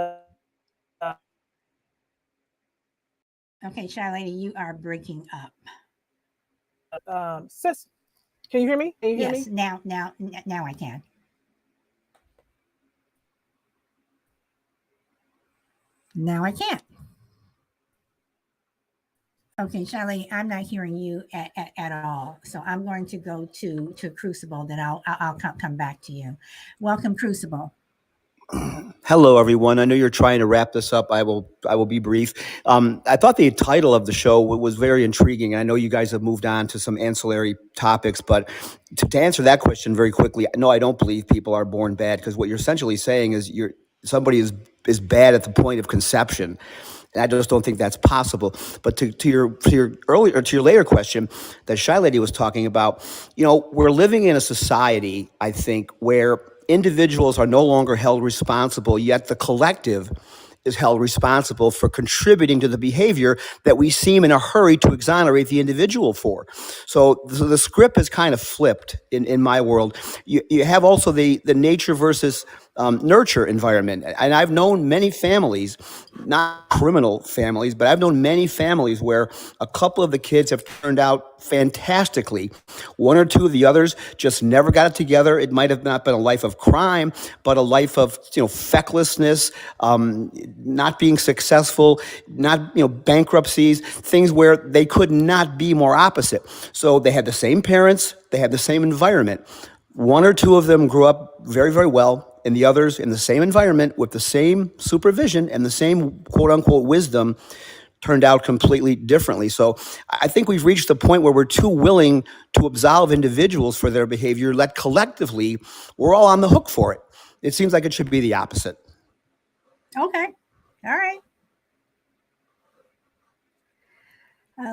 Okay, Shy Lady, you are breaking up. sis. Can you hear me? Can you hear Yes, me? now I can. Now I can't. Okay, Shelly, I'm not hearing you at all. So I'm going to go to Crucible. Then I'll come back to you. Welcome, Crucible. Hello, everyone. I know you're trying to wrap this up. I will be brief. I thought the title of the show was very intriguing. I know you guys have moved on to some ancillary topics, but to answer that question very quickly, no, I don't believe people are born bad, because what you're essentially saying is somebody is bad at the point of conception. And I just don't think that's possible. But to your earlier, or to your later question that Shy Lady was talking about, we're living in a society, I think, where individuals are no longer held responsible, yet the collective is held responsible for contributing to the behavior that we seem in a hurry to exonerate the individual for. So the script is kind of flipped in my world. You have also the nature versus nurture environment. And I've known many families, not criminal families, but I've known many families where a couple of the kids have turned out fantastically. One or two of the others just never got it together. It might have not been a life of crime, but a life of fecklessness, not being successful, not bankruptcies, things where they could not be more opposite. So they had the same parents, they had the same environment. One or two of them grew up very, very well, and the others in the same environment with the same supervision and the same quote unquote wisdom turned out completely differently. So I think we've reached the point where we're too willing to absolve individuals for their behavior, let collectively we're all on the hook for it. It seems like it should be the opposite. Okay. All right.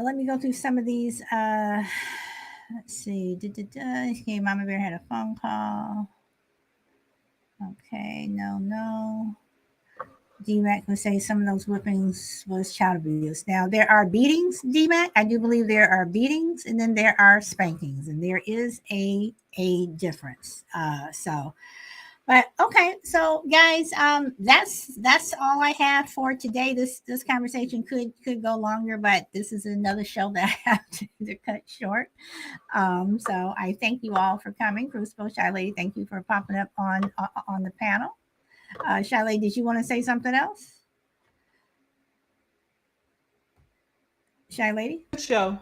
Let me go through some of these. Let's see. Okay, Mama Bear had a phone call. Okay, no. DMAC would say some of those whippings was child abuse. Now, there are beatings, DMAC. I do believe there are beatings, and then there are spankings, and there is a difference. But okay, so guys, that's all I have for today. This conversation could go longer, but this is another show that I have to cut short. So I thank you all for coming. Crucible Shy Lady, thank you for popping up on the panel. Shy Lady, did you want to say something else? Shy Lady? Good show.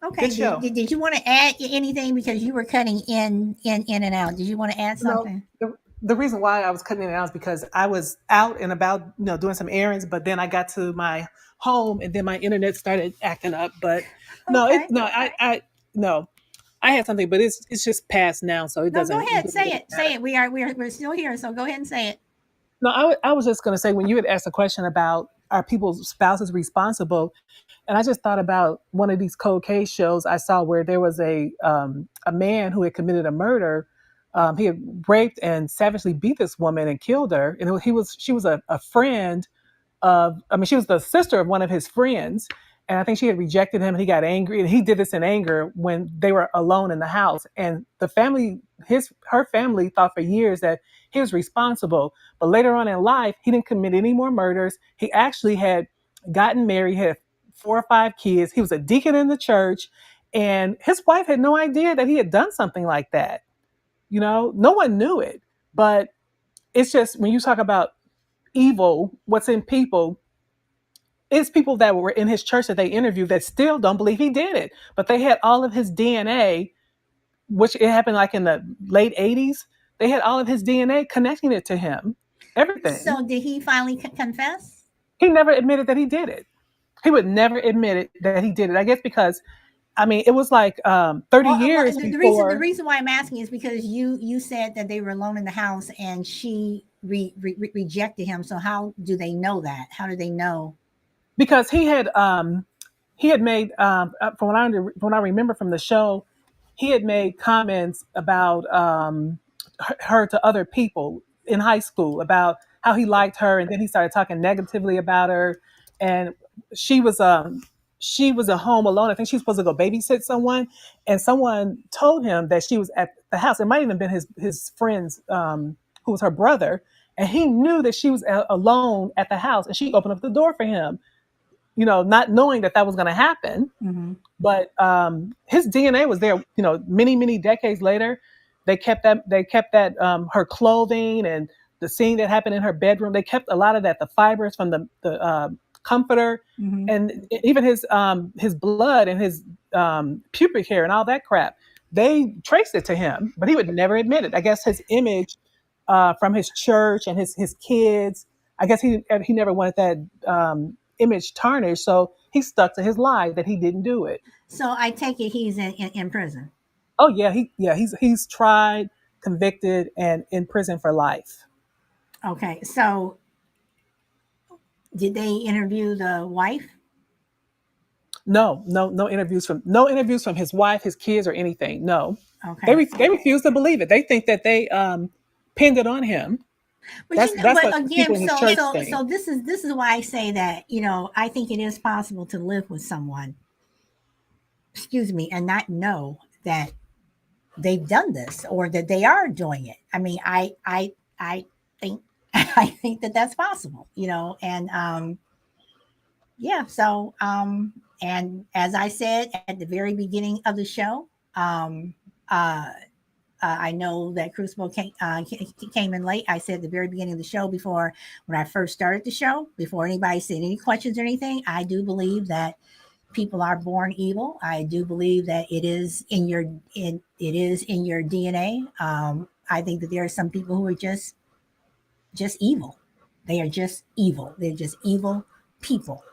Okay. Good show. Did you want to add anything because you were cutting in and out? Did you want to add something? No, the reason why I was cutting in and out is because I was out and about, doing some errands, but then I got to my home and then my internet started acting up. But Okay. I had something, but it's just past now, so it doesn't. Go ahead, say it. Say it. We're still here, so go ahead and say it. No, I was just going to say, when you had asked a question about are people's spouses responsible, and I just thought about one of these cold case shows I saw where there was a man who had committed a murder. He had raped and savagely beat this woman and killed her. And she was a friend she was the sister of one of his friends. And I think she had rejected him and he got angry. And he did this in anger when they were alone in the house. And the family, her family thought for years that he was responsible. But later on in life, he didn't commit any more murders. He actually had gotten married, had 4 or 5 kids. He was a deacon in the church. And his wife had no idea that he had done something like that. No one knew it. But it's just, when you talk about evil, what's in people, it's people that were in his church that they interviewed that still don't believe he did it. But they had all of his DNA, which it happened like in the late 80s. They had all of his DNA connecting it to him. Everything. So did he finally confess? He never admitted that he did it. He would never admit it that he did it. I guess because, it was like 30 years before. The reason why I'm asking is because you said that they were alone in the house and she rejected him. So how do they know that? How do they know? Because he had made from what I remember from the show, he had made comments about her to other people in high school about how he liked her, and then he started talking negatively about her. And she was a home alone. I think she was supposed to go babysit someone, and someone told him that she was at the house. It might even been his friend's who was her brother, and he knew that she was alone at the house, and she opened up the door for him. Not knowing that was going to happen. Mm-hmm. But his DNA was there, many, many decades later. They kept that her clothing and the scene that happened in her bedroom. They kept a lot of that, the fibers from the comforter, mm-hmm. and even his blood and his pubic hair and all that crap. They traced it to him, but he would never admit it. I guess his image from his church and his kids, I guess he never wanted that image tarnished, so he stuck to his lie that he didn't do it. So I take it he's in prison. Oh yeah, he's tried, convicted, and in prison for life. Okay, so did they interview the wife? No interviews from his wife, his kids, or anything. No. Okay. They refuse to believe it. They think that they pinned it on him. But That's you know, that's but a again, people in the church so thing. this is why I say that, you know, I think it is possible to live with someone, excuse me, and not know that they've done this or that they are doing it. I mean, I think I think that that's possible, you know, and yeah. So and as I said at the very beginning of the show, um, uh, I know that Crucible came in late. I said at the very beginning of the show, before when I first started the show, before anybody said any questions or anything, I do believe that people are born evil. I do believe that it is in your DNA. I think that there are some people who are just evil. They are just evil. They're just evil people.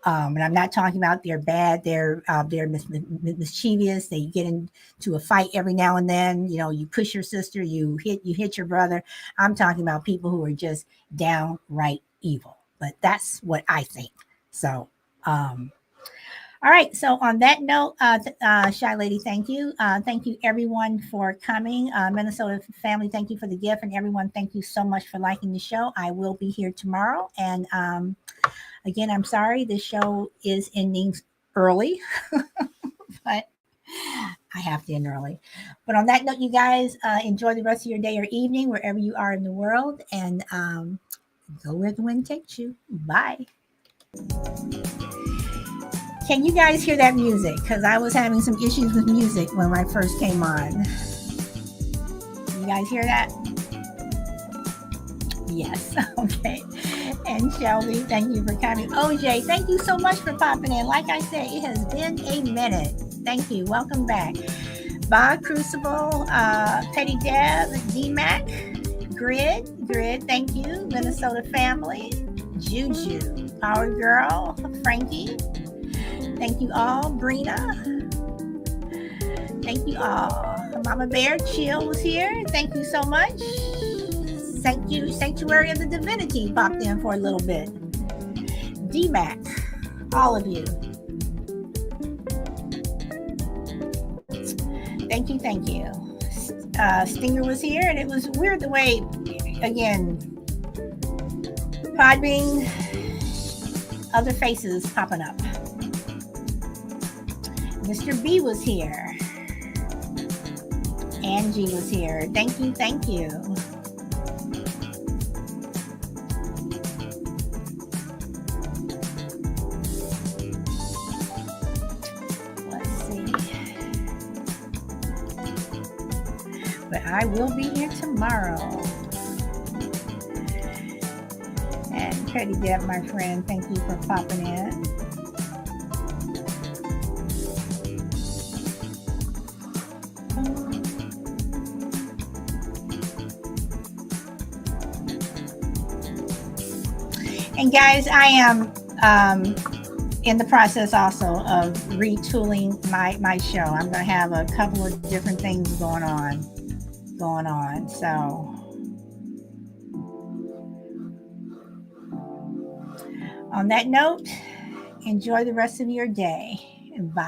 And I'm not talking about they're bad. They're mischievous. They get into a fight every now and then. You know, you push your sister, you hit your brother. I'm talking about people who are just downright evil. But that's what I think. So, all right. So on that note, Shy Lady, thank you. Thank you everyone for coming. Minnesota family, thank you for the gift, and everyone, thank you so much for liking the show. I will be here tomorrow, and again, I'm sorry this show is ending early, but I have to end early. But on that note, you guys enjoy the rest of your day or evening wherever you are in the world, and go where the wind takes you. Bye. Can you guys hear that music? Because I was having some issues with music when I first came on. You guys hear that? Yes. Okay. And Shelby, thank you for coming. OJ, thank you so much for popping in. Like I said, it has been a minute. Thank you. Welcome back. Bob Crucible, Petty Deb, DMAC, Grid, thank you. Minnesota family, Juju, Power Girl, Frankie. Thank you all. Brina. Thank you all. Mama Bear Chill was here. Thank you so much. Thank you. Sanctuary of the Divinity popped in for a little bit. DMAC. All of you. Thank you. Thank you. Stinger was here, and it was weird the way, again, Podbean, other faces popping up. Mr. B was here. Angie was here. Thank you. Thank you. Let's see. But I will be here tomorrow. And Petty Deb, my friend, thank you for popping in. And guys, I am in the process also of retooling my show. I'm going to have a couple of different things going on. So on that note, enjoy the rest of your day. Bye.